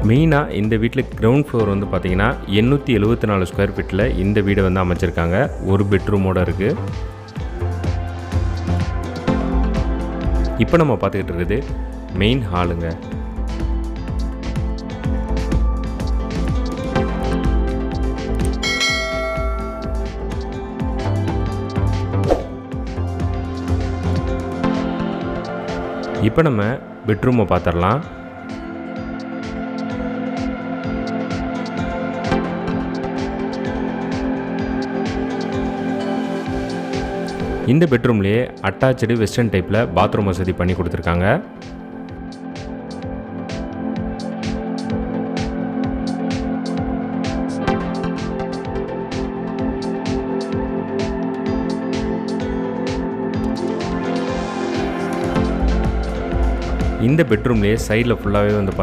மெயினாக இந்த வீட்டில் கிரவுண்ட் ஃப்ளோர் வந்து பார்த்திங்கன்னா 874 ஸ்கொயர் ஃபீட்டில் இந்த வீடை வந்து அமைச்சிருக்காங்க. ஒரு பெட்ரூமோடு இருக்குது. இப்போ நம்ம பார்த்துக்கிட்டு இருக்குது மெயின் ஹாலுங்க. இப்போ நம்ம பெட்ரூமை பார்த்துடலாம். இந்த பெட்ரூம்லேயே அட்டாச்சு வெஸ்டர்ன் டைப்பில் பாத்ரூம் வசதி பண்ணி கொடுத்துருக்காங்க. இந்த பெட்ரூம்லேயே சைடில் ஃபுல்லாகவே வந்து